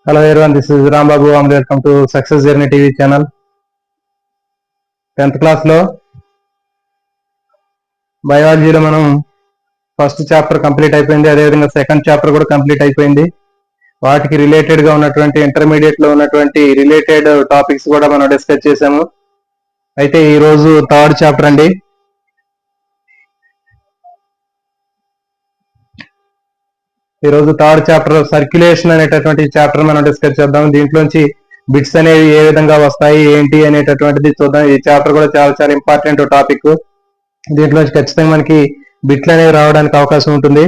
Hello everyone, this is Ram Babu and welcome to Success Journey TV channel. 10th class లో బయాలజీలో మనం first chapter complete అయిపోయింది. అదేవిధంగా second chapter కూడా complete అయిపోయింది. వాటికి రిలేటెడ్ గా ఉన్నటువంటి ఇంటర్మీడియట్ లో ఉన్నటువంటి రిలేటెడ్ టాపిక్స్ కూడా మనం డిస్కస్ చేసాము. అయితే ఈ రోజు థర్డ్ చాప్టర్ అండి. ఈ రోజు థర్డ్ చాప్టర్ సర్క్యులేషన్ అనేటటువంటి చాప్టర్ మనం డిస్కస్ చేద్దాం. దీంట్లోంచి బిట్స్ అనేవి ఏ విధంగా వస్తాయి ఏంటి అనేటటువంటిది చూద్దాం. ఈ చాప్టర్ కూడా చాలా చాలా ఇంపార్టెంట్ టాపిక్. దీంట్లోంచి ఖచ్చితంగా మనకి బిట్లు అనేవి రావడానికి అవకాశం ఉంటుంది.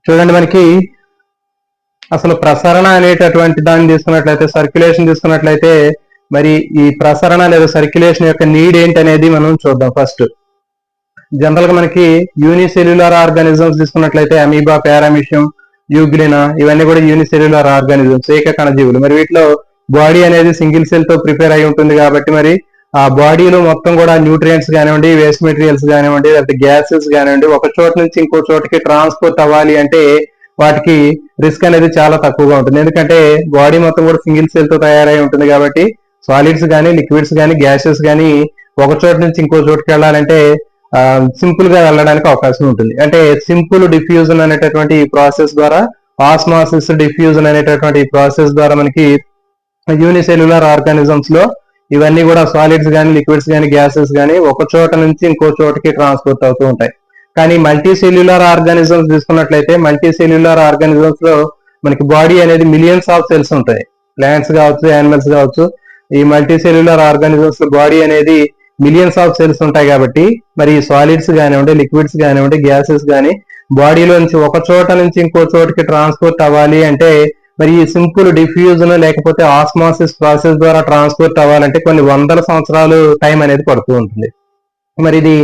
చూడండి, మనకి అసలు ప్రసరణ అనేటటువంటి దాన్ని తీసుకున్నట్లయితే, సర్క్యులేషన్ తీసుకున్నట్లయితే, మరి ఈ ప్రసరణ లేదా సర్క్యులేషన్ యొక్క నీడ్ ఏంటి అనేది మనం చూద్దాం. ఫస్ట్ జనరల్ గా మనకి యూనిసెల్యులర్ ఆర్గానిజమ్స్ తీసుకున్నట్లయితే అమీబా, పారామిషియం, యూగ్లినా ఇవన్నీ కూడా యూనిసెల్యులర్ ఆర్గానిజమ్స్, ఏకకణ జీవులు. మరి వీటిలో బాడీ అనేది సింగిల్ సెల్ తో ప్రిపేర్ అయి ఉంటుంది కాబట్టి మరి ఆ బాడీలో మొత్తం కూడా న్యూట్రియంట్స్ కానివ్వండి, వేస్ట్ మెటీరియల్స్ కానివ్వండి, లేకపోతే గ్యాసెస్ కానివ్వండి, ఒక చోట నుంచి ఇంకో చోటకి ట్రాన్స్పోర్ట్ అవ్వాలి అంటే వాటికి రిస్క్ అనేది చాలా తక్కువగా ఉంటుంది. ఎందుకంటే బాడీ మొత్తం కూడా సింగిల్ సెల్ తో తయారై ఉంటుంది కాబట్టి సాలిడ్స్ కానీ, లిక్విడ్స్ కానీ, గ్యాసెస్ కానీ ఒక చోట నుంచి ఇంకో చోటుకి వెళ్ళాలంటే సింపుల్ గా వెళ్ళడానికి అవకాశం ఉంటుంది. అంటే సింపుల్ డిఫ్యూజన్ అనేటటువంటి ఈ ప్రాసెస్ ద్వారా, ఆస్మాసిస్ డిఫ్యూజన్ అనేటటువంటి ఈ ప్రాసెస్ ద్వారా మనకి యూనిసెల్యులర్ ఆర్గానిజమ్స్ లో ఇవన్నీ కూడా సాలిడ్స్ కానీ, లిక్విడ్స్ కానీ, గ్యాసెస్ కానీ ఒక చోట నుంచి ఇంకో చోటకి ట్రాన్స్పోర్ట్ అవుతూ ఉంటాయి. కానీ మల్టీ సెల్యులర్ ఆర్గానిజమ్స్ తీసుకున్నట్లయితే, మల్టీ సెల్యులర్ ఆర్గానిజమ్స్ లో మనకి బాడీ అనేది మిలియన్స్ ఆఫ్ సెల్స్ ఉంటాయి. ప్లాంట్స్ కావచ్చు, యానిమల్స్ కావచ్చు, ఈ మల్టీ సెల్యులర్ ఆర్గానిజమ్స్ లో బాడీ అనేది మిలియన్స్ ఆఫ్ సెల్స్ ఉంటాయి కాబట్టి మరి సాలిడ్స్ కానివ్వండి, లిక్విడ్స్ కానివ్వండి, గ్యాసెస్ కానీ బాడీలోంచి ఒక చోట నుంచి ఇంకో చోటకి ట్రాన్స్పోర్ట్ అవ్వాలి అంటే మరి ఈ సింపుల్ డిఫ్యూజన్ లేకపోతే ఆస్మాసిస్ ప్రాసెస్ ద్వారా ట్రాన్స్పోర్ట్ అవ్వాలంటే కొన్ని వందల సంవత్సరాలు టైం అనేది పడుతూ ఉంటుంది. మరి ఇది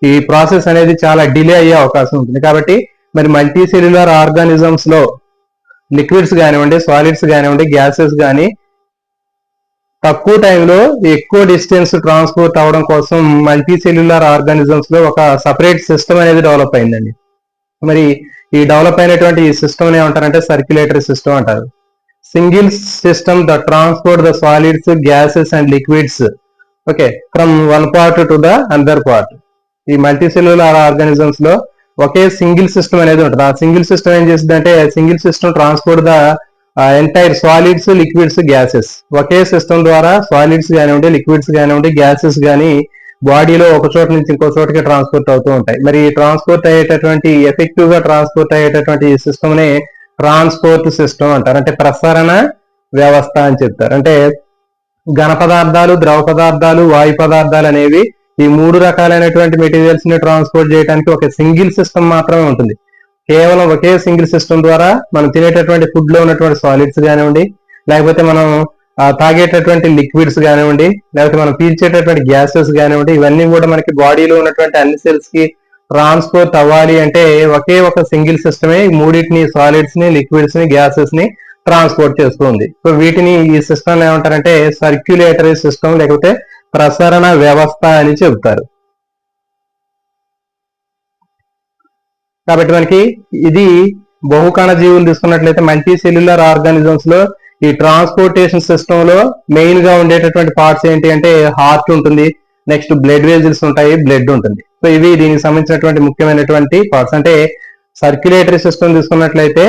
ఈ ప్రాసెస్ అనేది చాలా డిలే అయ్యే అవకాశం ఉంటుంది. కాబట్టి మరి మల్టీ సెల్యులర్ ఆర్గానిజమ్స్ లో లిక్విడ్స్ కానివ్వండి, సాలిడ్స్ కానివ్వండి, గ్యాసెస్ కానీ తక్కువ టైంలో ఎక్కువ డిస్టెన్స్ ట్రాన్స్పోర్ట్ అవడం కోసం మల్టీ సెల్యులర్ ఆర్గానిజమ్స్ లో ఒక సపరేట్ సిస్టమ్ అనేది డెవలప్ అయిందండి. మరి ఈ డెవలప్ అయినటువంటి ఈ సిస్టమ్ ఏమంటారంటే సర్క్యులేటరీ సిస్టమ్ అంటారు. Single system the transport the solids, gases and liquids okay from one part to the another part. ఈ మల్టీ సెల్యులర్ ఆర్గానిజమ్స్ లో ఒకే సింగిల్ సిస్టమ్ అనేది ఉంటుంది. ఆ సింగిల్ సిస్టమ్ ఏం చేస్తుంది అంటే single system transport the entire solids, liquids, gases. Okay system ద్వారా solids కానివ్వండి, లిక్విడ్స్ కానివ్వండి, గ్యాసెస్ కానీ బాడీలో ఒక చోట నుంచి ఇంకో చోటకి ట్రాన్స్పోర్ట్ అవుతూ ఉంటాయి. మరి ట్రాన్స్పోర్ట్ అయ్యేటటువంటి ఎఫెక్టివ్ గా ట్రాన్స్పోర్ట్ అయ్యేటటువంటి ఈ సిస్టమ్ నే ట్రాన్స్పోర్ట్ సిస్టమ్ అంటారు. అంటే ప్రసరణ వ్యవస్థ అని చెప్తారు. అంటే ఘన పదార్థాలు, ద్రవ పదార్థాలు, వాయు పదార్థాలు అనేవి ఈ మూడు రకాలైనటువంటి మెటీరియల్స్ ని ట్రాన్స్పోర్ట్ చేయడానికి ఒక సింగిల్ సిస్టమ్ మాత్రమే ఉంటుంది. కేవలం ఒకే సింగిల్ సిస్టమ్ ద్వారా మనం తినేటటువంటి ఫుడ్ లో ఉన్నటువంటి సాలిడ్స్ కానివ్వండి, లేకపోతే మనం తాగేటటువంటి లిక్విడ్స్ కానివ్వండి, లేకపోతే మనం పీల్చేటటువంటి గ్యాసెస్ కానివ్వండి, ఇవన్నీ కూడా మనకి బాడీలో ఉన్నటువంటి అన్ని సెల్స్ కి ట్రాన్స్పోర్ట్ అవ్వాలి అంటే ఒకే ఒక సింగిల్ సిస్టమే మూడింటిని, సాలిడ్స్ ని, లిక్విడ్స్ ని, గ్యాసెస్ ని ట్రాన్స్పోర్ట్ చేస్తుంది. సో వీటిని ఈ సిస్టమ్ ఏమంటారంటే సర్క్యులేటరీ సిస్టమ్ లేకపోతే ప్రసరణ వ్యవస్థ అని చెబుతారు. కాబట్టి మనకి ఇది బహుకణ జీవులు తీసుకున్నట్లయితే మల్టీ సెల్యులర్ ఆర్గానిజమ్స్ లో ఈ ట్రాన్స్పోర్టేషన్ సిస్టమ్ లో మెయిన్ గా ఉండేటటువంటి పార్ట్స్ ఏంటి అంటే హార్ట్ ఉంటుంది, నెక్స్ట్ బ్లడ్ వెజిల్స్ ఉంటాయి, బ్లడ్ ఉంటుంది. సో ఇవి దీనికి సంబంధించినటువంటి ముఖ్యమైనటువంటి పార్ట్స్. అంటే సర్క్యులేటరీ సిస్టమ్ తీసుకున్నట్లయితే,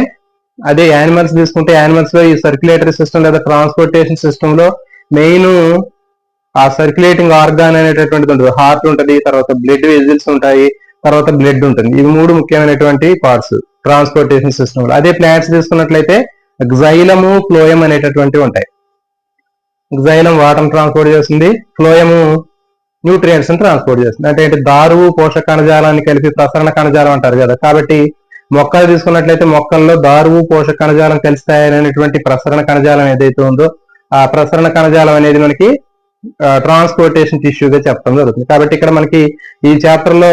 అదే యానిమల్స్ తీసుకుంటే యానిమల్స్ లో ఈ సర్క్యులేటరీ సిస్టమ్ లేదా ట్రాన్స్పోర్టేషన్ సిస్టమ్ లో మెయిన్ ఆ సర్క్యులేటింగ్ ఆర్గాన్ అనేటటువంటిది ఉంటుంది. హార్ట్ ఉంటుంది, తర్వాత బ్లడ్ వెజిల్స్ ఉంటాయి, తర్వాత బ్లడ్ ఉంటుంది. ఇవి మూడు ముఖ్యమైనటువంటి పార్ట్స్ ట్రాన్స్పోర్టేషన్ సిస్టమ్ లో. అదే ప్లాంట్స్ తీసుకున్నట్లయితే గ్జైలము, ఫ్లోయం అనేటటువంటివి ఉంటాయి. గ్జైలం వాటర్ ట్రాన్స్పోర్ట్ చేస్తుంది, ఫ్లోయము న్యూట్రియంట్స్ ట్రాన్స్పోర్ట్ చేస్తుంది. అంటే దారువు పోషక కణజాలాన్ని కలిపి ప్రసరణ కణజాలం అంటారు కదా. కాబట్టి మొక్కలు తీసుకున్నట్లయితే మొక్కల్లో దారువు పోషక కణజాలం కలిసి తయారైనటువంటి ప్రసరణ కణజాలం ఏదైతే ఉందో ఆ ప్రసరణ కణజాలం అనేది మనకి ట్రాన్స్పోర్టేషన్ టిష్యూగా చెప్పడం జరుగుతుంది. కాబట్టి ఇక్కడ మనకి ఈ చాప్టర్ లో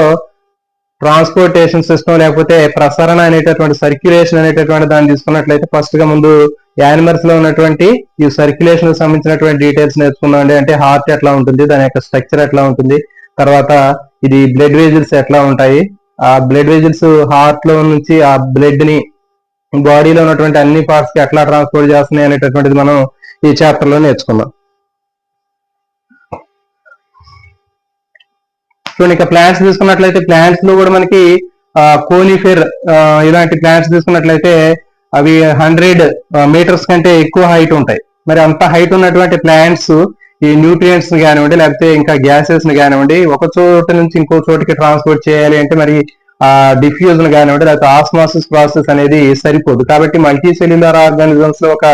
ట్రాన్స్పోర్టేషన్ సిస్టమ్ లేకపోతే ప్రసరణ అనేటటువంటి సర్క్యులేషన్ అనేటటువంటి దాన్ని తీసుకున్నట్లయితే ఫస్ట్ గా ముందు యానిమల్స్ లో ఉన్నటువంటి ఈ సర్క్యులేషన్ కి సంబంధించినటువంటి డీటెయిల్స్ నేర్చుకుందామండి. అంటే హార్ట్ ఎట్లా ఉంటుంది, దాని యొక్క స్ట్రక్చర్ ఎట్లా ఉంటుంది, తర్వాత ఇది బ్లడ్ వెజిల్స్ ఎట్లా ఉంటాయి, ఆ బ్లడ్ వెజిల్స్ హార్ట్ లో నుంచి ఆ బ్లడ్ ని బాడీలో ఉన్నటువంటి అన్ని పార్ట్స్ కి ఎట్లా ట్రాన్స్పోర్ట్ చేస్తున్నాయి అనేటటువంటిది మనం ఈ చాప్టర్ లో నేర్చుకున్నాం. చూడండి, ఇక ప్లాంట్స్ తీసుకున్నట్లయితే ప్లాంట్స్ లో కూడా మనకి కోనిఫెర్ ఇలాంటి ప్లాంట్స్ తీసుకున్నట్లయితే అవి 100 మీటర్స్ కంటే ఎక్కువ హైట్ ఉంటాయి. మరి అంత హైట్ ఉన్నటువంటి ప్లాంట్స్ ఈ న్యూట్రియంట్స్ కానివ్వండి లేకపోతే ఇంకా గ్యాసెస్ ని కానివ్వండి ఒక చోట నుంచి ఇంకో చోటికి ట్రాన్స్పోర్ట్ చేయాలి అంటే మరి ఆ డిఫ్యూజన్ కానివ్వండి లేకపోతే ఆస్మాసిస్ ప్రాసెస్ అనేది సరిపోదు. కాబట్టి మల్టీ సెల్యులర్ ఆర్గానిజమ్స్ లో ఒక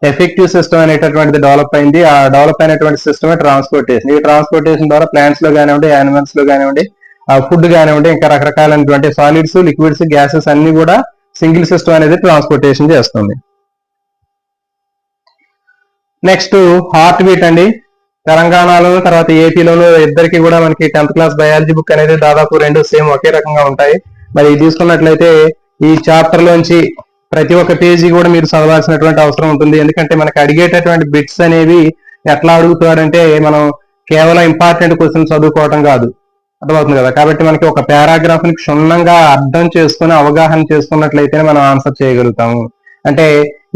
ఎఫెక్టివ్ సిస్టమ్ అనేటటువంటిది డెవలప్ అయింది. ఆ డెవలప్ అయినటువంటి సిస్టమే ట్రాన్స్పోర్టేషన్. ఈ ట్రాన్స్పోర్టేషన్ ద్వారా ప్లాంట్స్ లో కానివ్వండి, యానిమల్స్ లో కానివ్వండి, ఫుడ్ కానివ్వండి, ఇంకా రకరకాలైనటువంటి సాలిడ్స్, లిక్విడ్స్, గ్యాసెస్ అన్ని కూడా సింగిల్ సిస్టమ్ అనేది ట్రాన్స్పోర్టేషన్ చేస్తుంది. నెక్స్ట్ హార్ట్ బీట్ అండి. తెలంగాణలో తర్వాత ఏపీలోను ఇద్దరికి కూడా మనకి 10th క్లాస్ బయాలజీ బుక్ అనేది దాదాపు రెండు సేమ్ ఒకే రకంగా ఉంటాయి. మరి తీసుకున్నట్లయితే ఈ చాప్టర్ లోంచి ప్రతి ఒక్క పేజీ కూడా మీరు చదవాల్సినటువంటి అవసరం ఉంటుంది. ఎందుకంటే మనకి అడిగేటటువంటి బిట్స్ అనేవి ఎట్లా అడుగుతాడంటే మనం కేవలం ఇంపార్టెంట్ క్వశ్చన్ చదువుకోవడం కాదు, అర్థమవుతుంది కదా. కాబట్టి మనకి ఒక పారాగ్రాఫ్ ని క్షుణ్ణంగా అర్థం చేసుకుని అవగాహన చేసుకున్నట్లయితేనే మనం ఆన్సర్ చేయగలుగుతాము. అంటే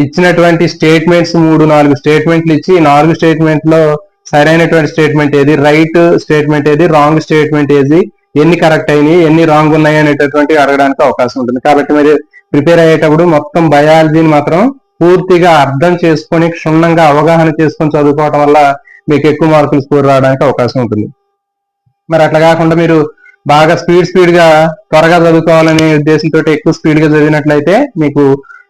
ఇచ్చినటువంటి స్టేట్మెంట్స్ 3-4 స్టేట్మెంట్లు ఇచ్చి 4 స్టేట్మెంట్ లో సరైనటువంటి స్టేట్మెంట్ ఏది, రైట్ స్టేట్మెంట్ ఏది, రాంగ్ స్టేట్మెంట్ ఏది, ఎన్ని కరెక్ట్ అయినాయి, ఎన్ని రాంగ్ ఉన్నాయి అనేటటువంటి అడగడానికి అవకాశం ఉంటుంది. కాబట్టి మరి ప్రిపేర్ అయ్యేటప్పుడు మొత్తం బయాలజీని మాత్రం పూర్తిగా అర్థం చేసుకొని క్షుణ్ణంగా అవగాహన చేసుకొని చదువుకోవడం వల్ల మీకు ఎక్కువ మార్కులు స్కోర్ రావడానికి అవకాశం ఉంటుంది. మరి అట్లా కాకుండా మీరు బాగా స్పీడ్ గా త్వరగా చదువుకోవాలనే ఉద్దేశంతో ఎక్కువ స్పీడ్ గా చదివినట్లయితే మీకు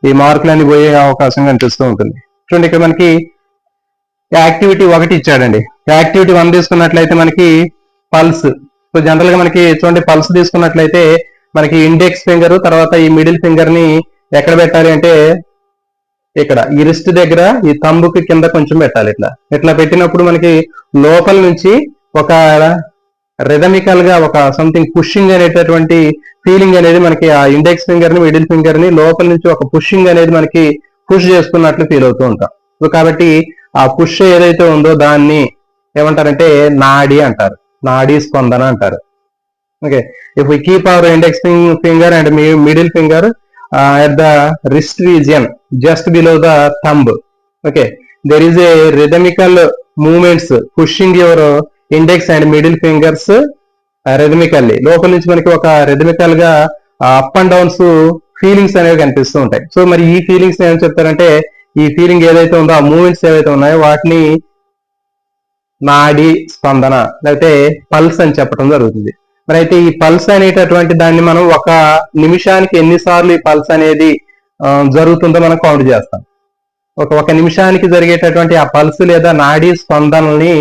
ఈ మార్కులన్నీ పోయే అవకాశం కనిపిస్తూ ఉంటుంది. చూడండి, ఇక్కడ మనకి యాక్టివిటీ 1 ఇచ్చాడండి. యాక్టివిటీ 1 తీసుకున్నట్లయితే మనకి పల్స్. సో జనరల్ గా మనకి చూడండి పల్స్ తీసుకున్నట్లయితే మనకి ఇండెక్స్ ఫింగర్ తర్వాత ఈ మిడిల్ ఫింగర్ ని ఎక్కడ పెట్టాలి అంటే ఇక్కడ ఈ రిస్ట్ దగ్గర ఈ తంబుకి కింద కొంచెం పెట్టాలి. ఇట్లా పెట్టినప్పుడు మనకి లోపల నుంచి ఒక రిథమికల్ గా ఒక సంథింగ్ పుషింగ్ అనేటటువంటి ఫీలింగ్ అనేది మనకి ఆ ఇండెక్స్ ఫింగర్ ని మిడిల్ ఫింగర్ ని లోపల నుంచి ఒక పుషింగ్ అనేది మనకి పుష్ చేసుకున్నట్లు ఫీల్ అవుతూ ఉంటాం. సో కాబట్టి ఆ పుష్ ఏదైతే ఉందో దాన్ని ఏమంటారంటే నాడి అంటారు, నాడీ స్పందన అంటారు. Okay, if we keep our index finger and middle finger at the wrist region just below the thumb, okay, there is a rhythmical movements pushing your index and middle fingers rhythmically. లోపల నుంచి మనకి ఒక rhythmical గా up and downs feelings అనేవి కనిపిస్తూ ఉంటాయి. So మరి ఈ ఫీలింగ్స్ ఏం చెప్తారంటే ఈ ఫీలింగ్ ఏదైతే ఉందో ఆ మూమెంట్స్ ఏవైతే ఉన్నాయో వాటిని నాడీ స్పందన లేకపోతే పల్స్ అని చెప్పడం జరుగుతుంది. మరి అయితే ఈ పల్స్ అనేటటువంటి దాన్ని మనం ఒక నిమిషానికి ఎన్నిసార్లు ఈ పల్స్ అనేది జరుగుతుందో మనం కౌంట్ చేస్తాం. ఒక నిమిషానికి జరిగేటటువంటి ఆ పల్స్ లేదా నాడీ స్పందనల్ని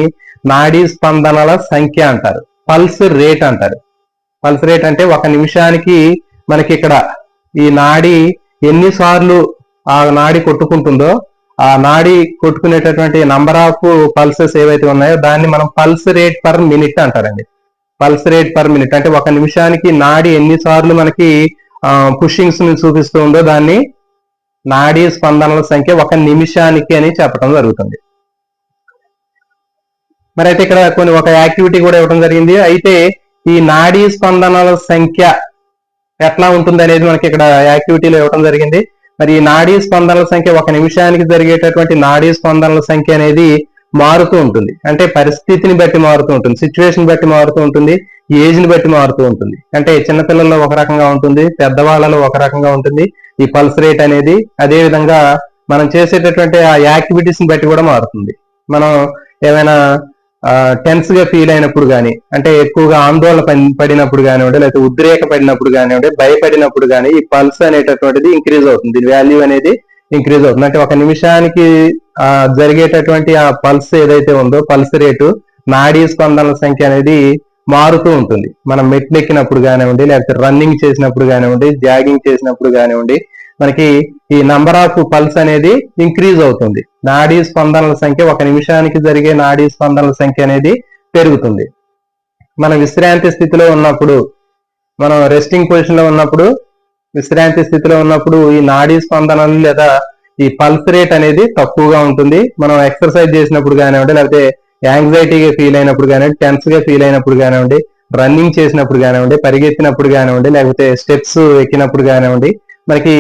నాడీ స్పందనల సంఖ్య అంటారు, పల్స్ రేట్ అంటారు. పల్స్ రేట్ అంటే ఒక నిమిషానికి మనకి ఇక్కడ ఈ నాడీ ఎన్నిసార్లు ఆ నాడీ కొట్టుకుంటుందో ఆ నాడీ కొట్టుకునేటటువంటి నంబర్ ఆఫ్ పల్సెస్ ఏవైతే ఉన్నాయో దాన్ని మనం పల్స్ రేట్ పర్ మినిట్ అంటారండి. పల్స్ రేట్ పర్ మినిట్ అంటే ఒక నిమిషానికి నాడీ ఎన్నిసార్లు మనకి పుషింగ్స్ ని చూపిస్తూ ఉందో దాన్ని నాడీ స్పందనల సంఖ్య ఒక నిమిషానికి అని చెప్పడం జరుగుతుంది. మరి అయితే ఇక్కడ ఒక యాక్టివిటీ కూడా ఇవ్వడం జరిగింది. అయితే ఈ నాడీ స్పందనల సంఖ్య ఎట్లా ఉంటుంది అనేది మనకి ఇక్కడ యాక్టివిటీలో ఇవ్వడం జరిగింది. మరి ఈ నాడీ స్పందనల సంఖ్య ఒక నిమిషానికి జరిగేటటువంటి నాడీ స్పందనల సంఖ్య అనేది మారుతూ ఉంటుంది. అంటే పరిస్థితిని బట్టి మారుతూ ఉంటుంది, సిచ్యువేషన్ బట్టి మారుతూ ఉంటుంది, ఏజ్ ని బట్టి మారుతూ ఉంటుంది. అంటే చిన్నపిల్లల్లో ఒక రకంగా ఉంటుంది, పెద్దవాళ్ళలో ఒక రకంగా ఉంటుంది ఈ పల్స్ రేట్ అనేది. అదే విధంగా మనం చేసేటటువంటి ఆ యాక్టివిటీస్ ని బట్టి కూడా మారుతుంది. మనం ఏమైనా టెన్స్ గా ఫీల్ అయినప్పుడు కానీ, అంటే ఎక్కువగా ఆందోళన పడినప్పుడు కానివ్వండి, లేకపోతే ఉద్రేక పడినప్పుడు కానివ్వండి, భయపడినప్పుడు కానీ ఈ పల్స్ అనేటటువంటిది ఇంక్రీజ్ అవుతుంది, వాల్యూ అనేది ఇంక్రీజ్ అవుతుంది. అంటే ఒక నిమిషానికి జరిగేటటువంటి ఆ పల్స్ ఏదైతే ఉందో పల్స్ రేటు నాడీ స్పందనల సంఖ్య అనేది మారుతూ ఉంటుంది. మనం మెట్లు ఎక్కినప్పుడు కానివ్వండి, లేకపోతే రన్నింగ్ చేసినప్పుడు కానివ్వండి, జాగింగ్ చేసినప్పుడు కానివ్వండి, మనకి ఈ నంబర్ ఆఫ్ పల్స్ అనేది ఇంక్రీజ్ అవుతుంది. నాడీ స్పందనల సంఖ్య, ఒక నిమిషానికి జరిగే నాడీ స్పందనల సంఖ్య అనేది పెరుగుతుంది. మనం విశ్రాంతి స్థితిలో ఉన్నప్పుడు, మనం రెస్టింగ్ పొజిషన్ లో ఉన్నప్పుడు, విశ్రాంతి స్థితిలో ఉన్నప్పుడు ఈ నాడీ స్పందనలు లేదా ఈ పల్స్ రేట్ అనేది తక్కువగా ఉంటుంది. మనం ఎక్సర్సైజ్ చేసినప్పుడు కానివ్వండి, లేకపోతే యాంగ్జైటీగా ఫీల్ అయినప్పుడు కానివ్వండి, టెన్స్ గా ఫీల్ అయినప్పుడు కానివ్వండి, రన్నింగ్ చేసినప్పుడు కానివ్వండి, పరిగెత్తినప్పుడు కానివ్వండి, లేకపోతే స్టెప్స్ ఎక్కినప్పుడు కానివ్వండి, మనకి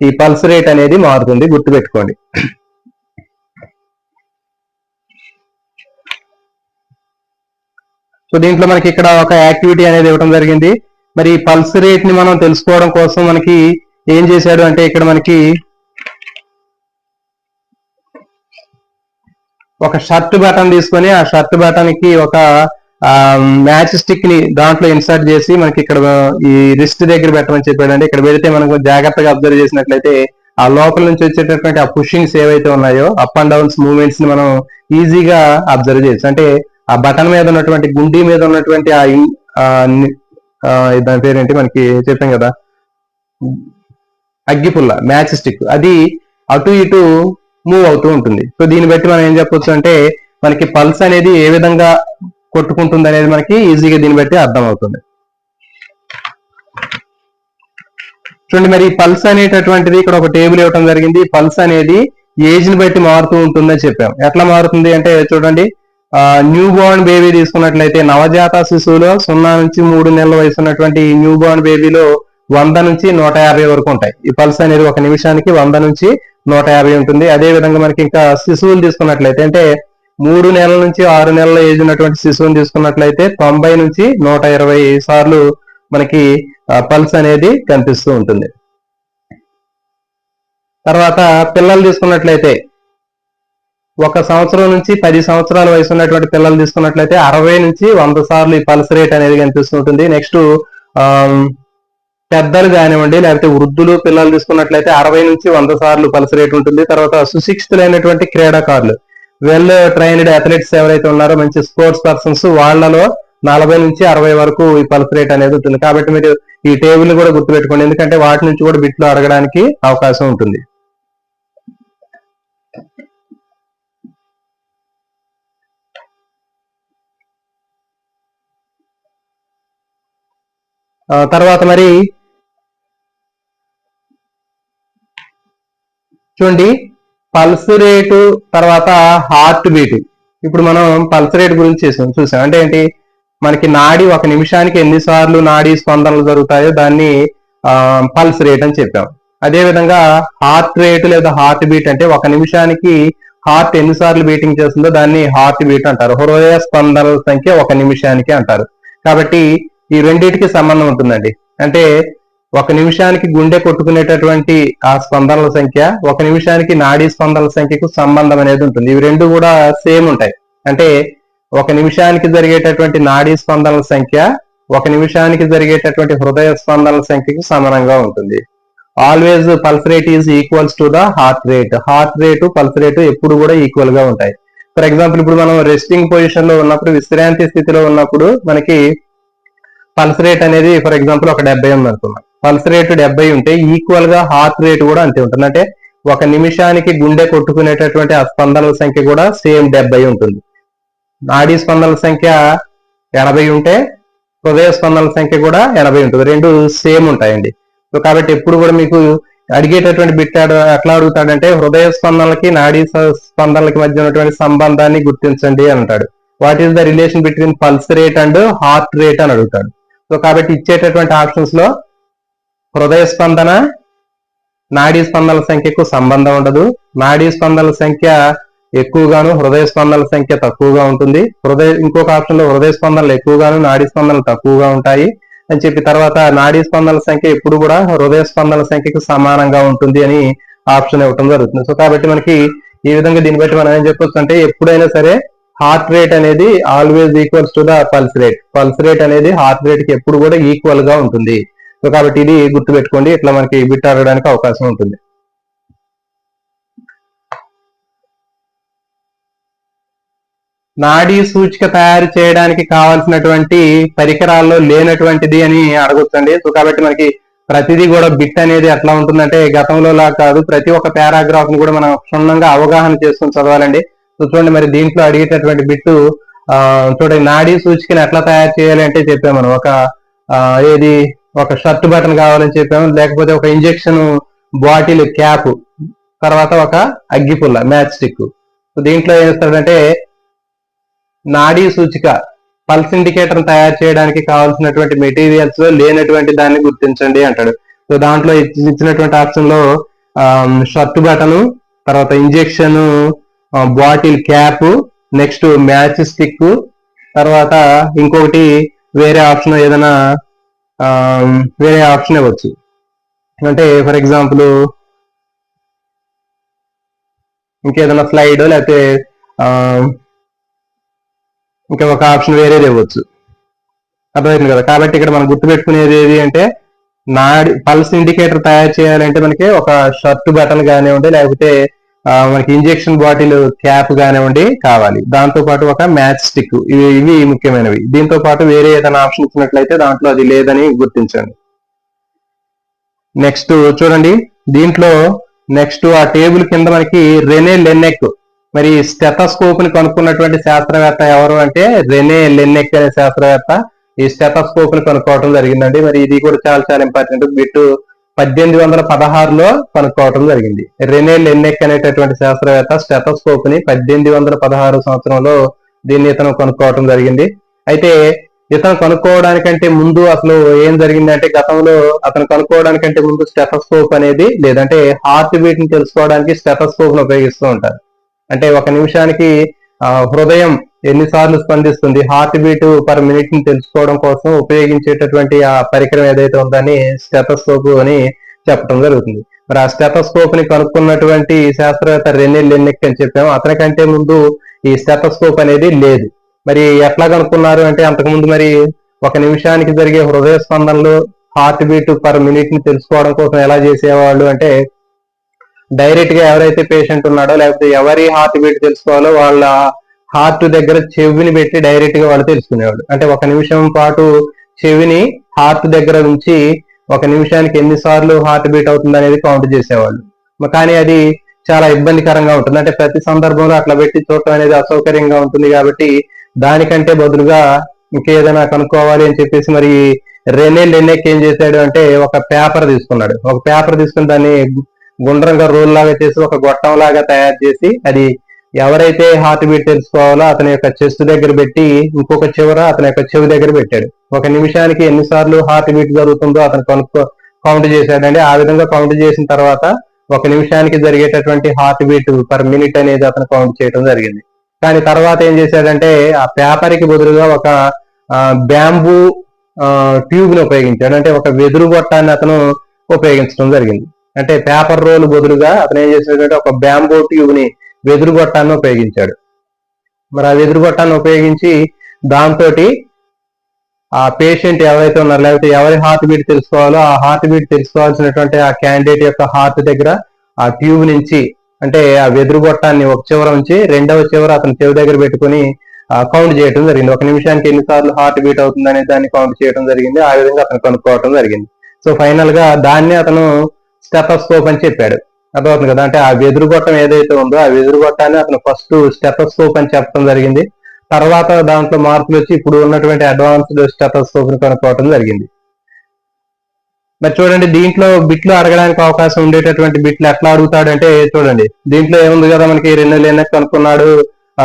ఈ పల్స్ రేట్ అనేది మారుతుంది, గుర్తుపెట్టుకోండి. సో దీంట్లో మనకి ఇక్కడ ఒక యాక్టివిటీ అనేది ఇవ్వడం జరిగింది. మరి పల్స్ రేట్ ని మనం తెలుసుకోవడం కోసం మనకి ఏం చేశాడు అంటే, ఇక్కడ మనకి ఒక షర్ట్ బటన్ తీసుకొని ఆ షర్ట్ బటన్ కి ఒక మ్యాచ్ స్టిక్ ని దాంట్లో ఇన్సర్ట్ చేసి మనకి ఇక్కడ ఈ రిస్ట్ దగ్గర పెట్టమని చెప్పాడండి. ఇక్కడ పెడితే మనకు జాగ్రత్తగా అబ్జర్వ్ చేసినట్లయితే ఆ లోపల నుంచి వచ్చేటటువంటి ఆ పుషింగ్స్ ఏవైతే ఉన్నాయో, అప్ అండ్ డౌన్స్ మూవ్మెంట్స్ ని మనం ఈజీగా అబ్జర్వ్ చేయొచ్చు. అంటే ఆ బటన్ మీద ఉన్నటువంటి, గుండీ మీద ఉన్నటువంటి దాని పేరేంటి మనకి చెప్పాం కదా, అగ్గిపుల్ల, మ్యాచ్ స్టిక్, అది అటు ఇటు మూవ్ అవుతూ ఉంటుంది. సో దీన్ని బట్టి మనం ఏం చెప్పొచ్చు అంటే, మనకి పల్స్ అనేది ఏ విధంగా కొట్టుకుంటుంది అనేది మనకి ఈజీగా దీన్ని బట్టి అర్థం అవుతుంది. చూడండి, మరి పల్స్ అనేటటువంటిది ఇక్కడ ఒక టేబుల్ ఇవ్వడం జరిగింది. పల్స్ అనేది ఏజ్ ని బట్టి మారుతూ ఉంటుందని చెప్పాం. ఎట్లా మారుతుంది అంటే చూడండి, న్యూ బోర్న్ బేబీ తీసుకున్నట్లయితే, నవజాత శిశువులో 0 నుంచి 3 నెలల వయసు ఉన్నటువంటి న్యూ బోర్న్ బేబీలో 100 నుంచి 150 వరకు ఉంటాయి. ఈ పల్స్ అనేది ఒక నిమిషానికి 100 నుంచి 150 ఉంటుంది. అదే విధంగా మనకి ఇంకా శిశువులు తీసుకున్నట్లయితే, అంటే 3 నెలల నుంచి 6 నెలల ఏజ్ ఉన్నటువంటి శిశువుని తీసుకున్నట్లయితే 90 నుంచి 120 సార్లు మనకి పల్స్ అనేది కనిపిస్తూ ఉంటుంది. తర్వాత పిల్లలు తీసుకున్నట్లయితే, 1 సంవత్సరం నుంచి 10 సంవత్సరాల వయసు ఉన్నటువంటి పిల్లలు తీసుకున్నట్లయితే 60 నుంచి 100 సార్లు ఈ పల్స్ రేట్ అనేది కనిపిస్తుంటుంది. నెక్స్ట్ పెద్దలు కానివ్వండి, లేకపోతే వృద్ధులు పిల్లలు తీసుకున్నట్లయితే 60 నుంచి 100 సార్లు పల్స్ రేట్ ఉంటుంది. తర్వాత సుశిక్షితులైనటువంటి క్రీడాకారులు, వెల్ ట్రైన్డ్ అథ్లెట్స్ ఎవరైతే ఉన్నారో, మంచి స్పోర్ట్స్ పర్సన్స్, వాళ్ళలో 40 నుంచి 60 వరకు ఈ పల్స్ రేట్ అనేది ఉంటుంది. కాబట్టి మీరు ఈ టేబుల్ కూడా గుర్తుపెట్టుకోండి, ఎందుకంటే వాటి నుంచి కూడా బిట్లు అడగడానికి అవకాశం ఉంటుంది. తర్వాత మరి చూడండి, పల్స్ రేటు తర్వాత హార్ట్ బీట్. ఇప్పుడు మనం పల్స్ రేట్ గురించి చూసాం. అంటే ఏంటి, మనకి నాడి ఒక నిమిషానికి ఎన్నిసార్లు నాడీ స్పందనలు జరుగుతాయో దాన్ని పల్స్ రేట్ అని చెప్పాం. అదే విధంగా హార్ట్ రేట్ లేదా హార్ట్ బీట్ అంటే, ఒక నిమిషానికి హార్ట్ ఎన్నిసార్లు బీటింగ్ చేస్తుందో దాన్ని హార్ట్ బీట్ అంటారు. హృదయ స్పందనల సంఖ్య ఒక నిమిషానికి అంటారు. కాబట్టి ఈ రెండింటికి సంబంధం ఉంటుందండి. అంటే ఒక నిమిషానికి గుండె కొట్టుకునేటటువంటి ఆ స్పందనల సంఖ్య, ఒక నిమిషానికి నాడీ స్పందనల సంఖ్యకు సంబంధం అనేది ఉంటుంది. ఇవి రెండు కూడా సేమ్ ఉంటాయి. అంటే ఒక నిమిషానికి జరిగేటటువంటి నాడీ స్పందనల సంఖ్య ఒక నిమిషానికి జరిగేటటువంటి హృదయ స్పందనల సంఖ్యకు సమానంగా ఉంటుంది. Always pulse rate is equals to the heart rate. Heart rate pulse rate ఎప్పుడు కూడా ఈక్వల్ గా ఉంటాయి. ఫర్ ఎగ్జాంపుల్, ఇప్పుడు మనం రెస్టింగ్ పొజిషన్ లో ఉన్నప్పుడు, విశ్రాంతి స్థితిలో ఉన్నప్పుడు మనకి పల్స్ రేట్ అనేది ఫర్ ఎగ్జాంపుల్ ఒక 70 ఉంది అనుకున్నాం. పల్స్ రేట్ 70 ఉంటే ఈక్వల్ గా హార్ట్ రేట్ కూడా అంతే ఉంటుంది. అంటే ఒక నిమిషానికి గుండె కొట్టుకునేటటువంటి ఆ స్పందనల సంఖ్య కూడా సేమ్ 70 ఉంటుంది. నాడీ స్పందనల సంఖ్య 80 ఉంటే హృదయ స్పందనల సంఖ్య కూడా 80 ఉంటుంది. రెండు సేమ్ ఉంటాయండి. సో కాబట్టి ఎప్పుడు కూడా మీకు అడిగేటటువంటి బిట్ ఎట్లా అడుగుతాడంటే, హృదయ స్పందనలకి నాడీ స్పందనలకి మధ్య ఉన్నటువంటి సంబంధాన్ని గుర్తించండి అని అంటాడు. What is the relation between pulse rate and heart rate అని అడుగుతాడు. సో కాబట్టి ఇచ్చేటటువంటి ఆప్షన్స్ లో హృదయ స్పందన నాడీ స్పందనల సంఖ్యకు సంబంధం ఉండదు. నాడీ స్పందనల సంఖ్య ఎక్కువగాను హృదయ స్పందనల సంఖ్య తక్కువగా ఉంటుంది. ఇంకొక ఆప్షన్ లో హృదయ స్పందనలు ఎక్కువగాను నాడీ స్పందనలు తక్కువగా ఉంటాయి అని చెప్పి, తర్వాత నాడీ స్పందనల సంఖ్య ఎప్పుడు కూడా హృదయ స్పందనల సంఖ్యకు సమానంగా ఉంటుంది అని ఆప్షన్ ఇవ్వడం జరుగుతుంది. సో కాబట్టి మనకి ఈ విధంగా దీన్ని బట్టి మనం ఏం చెప్పొచ్చు అంటే, ఎప్పుడైనా సరే హార్ట్ రేట్ అనేది always equals to the pulse rate. Pulse rate అనేది హార్ట్ రేట్ కి ఎప్పుడు కూడా ఈక్వల్ గా ఉంటుంది. సో కాబట్టి ఇది గుర్తుపెట్టుకోండి, ఇట్లా మనకి బిట్ అడగడానికి అవకాశం ఉంటుంది. నాడీ సూచిక తయారు చేయడానికి కావాల్సినటువంటి పరికరాల్లో లేనటువంటిది అని అడగొచ్చండి. సో కాబట్టి మనకి ప్రతిదీ కూడా బిట్ అనేది ఎట్లా ఉంటుందంటే గతంలో లా కాదు, ప్రతి ఒక్క పారాగ్రాఫ్ ని కూడా మనం క్షుణ్ణంగా అవగాహన చేసుకుని చదవాలండి. సో చూడండి, మరి దీంట్లో అడిగేటటువంటి బిట్టు చూడండి, నాడీ సూచికని ఎట్లా తయారు చేయాలి అంటే చెప్పాము మనం. ఏది ఒక షర్ట్ బటన్ కావాలని చెప్పాము, లేకపోతే ఒక ఇంజెక్షన్ బాటిల్ క్యాప్, తర్వాత ఒక అగ్గిపుల్ల మ్యాచ్ స్టిక్. దీంట్లో ఏం చేస్తాడంటే నాడీ సూచిక పల్స్ ఇండికేటర్ తయారు చేయడానికి కావాల్సినటువంటి మెటీరియల్స్ లో లేనటువంటి దాన్ని గుర్తించండి అంటాడు. సో దాంట్లో ఇచ్చినటువంటి ఆప్షన్ లో షర్ట్ బటన్, తర్వాత injection bottle cap, next match stick, తర్వాత ఇంకొకటి వేరే ఆప్షన్ ఏదైనా వేరే ఆప్షన్ ఇవ్వచ్చు. అంటే ఫర్ ఎగ్జాంపుల్ ఇంకేదైనా స్లైడ్, లేకపోతే ఇంకా ఒక ఆప్షన్ వేరేది ఇవ్వచ్చు. అర్థమైంది కదా. కాబట్టి ఇక్కడ మనం గుర్తుపెట్టుకునేది ఏది అంటే పల్స్ ఇండికేటర్ తయారు చేయాలంటే మనకి ఒక షర్ట్ బటన్ కానివ్వండి, లేకపోతే మనకి ఇంజెక్షన్ బాటిల్ క్యాప్ కానివ్వండి కావాలి. దాంతో పాటు ఒక మ్యాచ్ స్టిక్, ఇవి ముఖ్యమైనవి. దీంతో పాటు వేరే ఏదైనా ఆప్షన్ ఇచ్చినట్లయితే దాంట్లో అది లేదని గుర్తించండి. నెక్స్ట్ చూడండి, దీంట్లో నెక్స్ట్ ఆ టేబుల్ కింద మనకి రెనే లెన్నెక్, మరి స్టెథోస్కోప్ ని కనుక్కున్నటువంటి శాస్త్రవేత్త ఎవరు అంటే రెనే లెన్నెక్ అనే శాస్త్రవేత్త ఈ స్టెథోస్కోప్ ని కనుక్కోవడం జరిగిందండి. మరి ఇది కూడా చాలా చాలా ఇంపార్టెంట్. బిట్టు 1816లో కనుక్కోవడం జరిగింది. రెనే లెన్నెక్ అనేటటువంటి శాస్త్రవేత్త స్టెథోస్కోప్ ని 1816 సంవత్సరంలో దీన్ని ఇతను కనుక్కోవడం జరిగింది. అయితే ఇతను కనుక్కోవడానికంటే ముందు అసలు ఏం జరిగిందంటే, గతంలో అతను కనుక్కోవడానికంటే ముందు స్టెథోస్కోప్ అనేది లేదంటే హార్ట్ బీట్ ని తెలుసుకోవడానికి స్టెథోస్కోప్ ని ఉపయోగిస్తూ ఉంటారు. అంటే ఒక నిమిషానికి హృదయం ఎన్నిసార్లు స్పందిస్తుంది, హార్ట్ బీట్ పర్ మినిట్ ని తెలుసుకోవడం కోసం ఉపయోగించేటటువంటి ఆ పరికరం ఏదైతే ఉందని స్టెథోస్కోప్ అని చెప్పడం జరుగుతుంది. మరి ఆ స్టెథోస్కోప్ ని కనుక్కున్నటువంటి శాస్త్రవేత్త రెనే లెన్నెక్ అని చెప్పాము. అతనికంటే ముందు ఈ స్టెథోస్కోప్ అనేది లేదు. మరి ఎట్లా కనుక్కున్నారు అంటే, అంతకుముందు మరి ఒక నిమిషానికి జరిగే హృదయ స్పందనలు, హార్ట్ బీట్ పర్ మినిట్ ని తెలుసుకోవడం కోసం ఎలా చేసేవాళ్ళు అంటే, డైరెక్ట్ గా ఎవరైతే పేషెంట్ ఉన్నాడో, లేకపోతే ఎవరి హార్ట్ బీట్ తెలుసుకోవాలో వాళ్ళ హార్ట్ దగ్గర చెవిని పెట్టి డైరెక్ట్ గా వాళ్ళు తెలుసుకునేవాళ్ళు. అంటే ఒక నిమిషం పాటు చెవిని హార్ట్ దగ్గర నుంచి ఒక నిమిషానికి ఎన్నిసార్లు హార్ట్ బీట్ అవుతుంది అనేది కౌంట్ చేసేవాళ్ళు. కానీ అది చాలా ఇబ్బందికరంగా ఉంటుంది. అంటే ప్రతి సందర్భంలో అట్లా పెట్టి చూడటం అనేది అసౌకర్యంగా ఉంటుంది. కాబట్టి దానికంటే బదులుగా ఇంకేదైనా కనుక్కోవాలి అని చెప్పేసి మరి రెనే లెన్నెక్ ఏం చేశాడు అంటే, ఒక పేపర్ తీసుకున్నాడు. ఒక పేపర్ తీసుకుని దాన్ని గుండ్రంగా రోల్ లాగా చేసి ఒక గొట్టం లాగా తయారు చేసి, అది ఎవరైతే హార్ట్ బీట్ తెలుసుకోవాలో అతని యొక్క చెస్ట్ దగ్గర పెట్టి, ఇంకొక చివర అతని యొక్క చెవి దగ్గర పెట్టాడు. ఒక నిమిషానికి ఎన్నిసార్లు హార్ట్ బీట్ జరుగుతుందో అతను కౌంట్ చేశాడండి. ఆ విధంగా కౌంట్ చేసిన తర్వాత ఒక నిమిషానికి జరిగేటటువంటి హార్ట్ బీట్ పర్ మినిట్ అనేది అతను కౌంట్ చేయడం జరిగింది. కానీ తర్వాత ఏం చేశాడంటే, ఆ పేపర్ కి బదులుగా ఒక బ్యాంబూ ట్యూబ్ ని ఉపయోగించాడు. అంటే ఒక వెదురు గొట్టాన్ని అతను ఉపయోగించడం జరిగింది. అంటే పేపర్ రోల్ బదులుగా అతను ఏం చేశాడంటే ఒక బ్యాంబూ ట్యూబ్ ని, వెదురు గొట్టాన్ని ఉపయోగించాడు. మరి ఆ వెదురు గొట్టాన్ని ఉపయోగించి దాంతో ఆ పేషెంట్ ఎవరైతే ఉన్నారో, లేకపోతే ఎవరి హార్ట్ బీట్ తెలుసుకోవాలో ఆ హార్ట్ బీట్ తెలుసుకోవాల్సినటువంటి ఆ క్యాండిడేట్ యొక్క హార్ట్ దగ్గర ఆ ట్యూబ్ నుంచి, అంటే ఆ వెదురు గొట్టాన్ని ఒక చివర ఉంచి రెండవ చివర అతను చెవి దగ్గర పెట్టుకుని కౌంట్ చేయడం జరిగింది. ఒక నిమిషానికి ఎన్నిసార్లు హార్ట్ బీట్ అవుతుంది అనే దాన్ని కౌంట్ చేయడం జరిగింది. ఆ విధంగా అతను కనుక్కోవడం జరిగింది. సో ఫైనల్ గా దాన్ని అతను స్టెథోస్కోప్ అని చెప్పాడు. అర్థమవుతుంది కదా. అంటే ఆ వెదురు గొట్టం ఏదైతే ఉందో ఆ వెదురు గొట్టాన్ని అతను ఫస్ట్ స్టెథోస్కోప్ అని చెప్పడం జరిగింది. తర్వాత దాంట్లో మార్పులు వచ్చి ఇప్పుడు ఉన్నటువంటి అడ్వాన్స్డ్ స్టెథోస్కోప్ ని కనుక్కోవడం జరిగింది. మరి చూడండి, దీంట్లో బిట్లు అడగడానికి అవకాశం ఉండేటటువంటి బిట్లు ఎట్లా అడుగుతాడంటే, చూడండి దీంట్లో ఏముంది కదా, మనకి రెనే లెన్నెక్ కనుక్కున్నాడు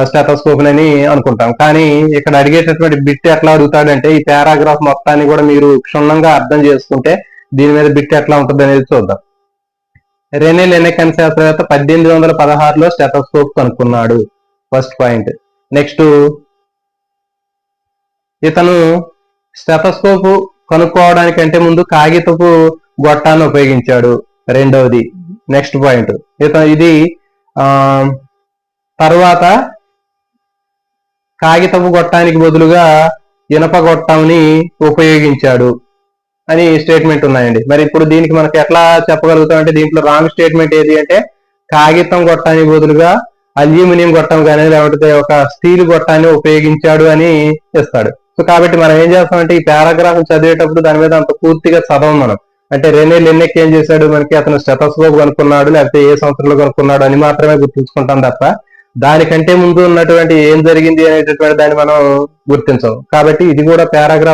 స్టెథోస్కోప్ అని అనుకుంటాం. కానీ ఇక్కడ అడిగేటటువంటి బిట్ ఎట్లా అడుగుతాడంటే, ఈ పారాగ్రాఫ్ మొత్తాన్ని కూడా మీరు క్షుణ్ణంగా అర్థం చేసుకుంటే దీని మీద బిట్ ఎట్లా ఉంటుంది అనేది చూద్దాం. రెనే లెన్నెక్ అనే శాస్త్రవేత్త 1816లో స్టెథోస్కోప్ కనుక్కున్నాడు, ఫస్ట్ పాయింట్. నెక్స్ట్, ఇతను స్టెథోస్కోప్ కనుక్కోవడానికంటే ముందు కాగితపు గొట్టాన్ని ఉపయోగించాడు, రెండవది. నెక్స్ట్ పాయింట్, ఇది తర్వాత కాగితపు గొట్టానికి బదులుగా ఇనప గొట్టంని ఉపయోగించాడు అని స్టేట్మెంట్ ఉన్నాయండి. మరి ఇప్పుడు దీనికి మనకి ఎట్లా చెప్పగలుగుతాం అంటే, దీంట్లో రాంగ్ స్టేట్మెంట్ ఏది అంటే, కాగితం గొట్టానికి బదులుగా అల్యూమినియం గొట్టం కానీ లేకపోతే ఒక స్టీల్ గొట్టాన్ని ఉపయోగించాడు అని ఇస్తాడు. సో కాబట్టి మనం ఏం చేస్తామంటే, ఈ పారాగ్రాఫ్ చదివేటప్పుడు దాని మీద అంత పూర్తిగా చదవం మనం. అంటే రెనే లెన్నెక్ ఏం చేశాడు, మనకి అతను స్టెథోస్కోప్ కనుక్కున్నాడు, లేకపోతే ఏ సంవత్సరంలో కనుక్కున్నాడు అని మాత్రమే గుర్తుంచుకుంటాం తప్ప దానికంటే ముందు ఉన్నటువంటి ఏం జరిగింది అనేటటువంటి దాన్ని మనం గుర్తించం. కాబట్టి ఇది కూడా పారాగ్రాఫ్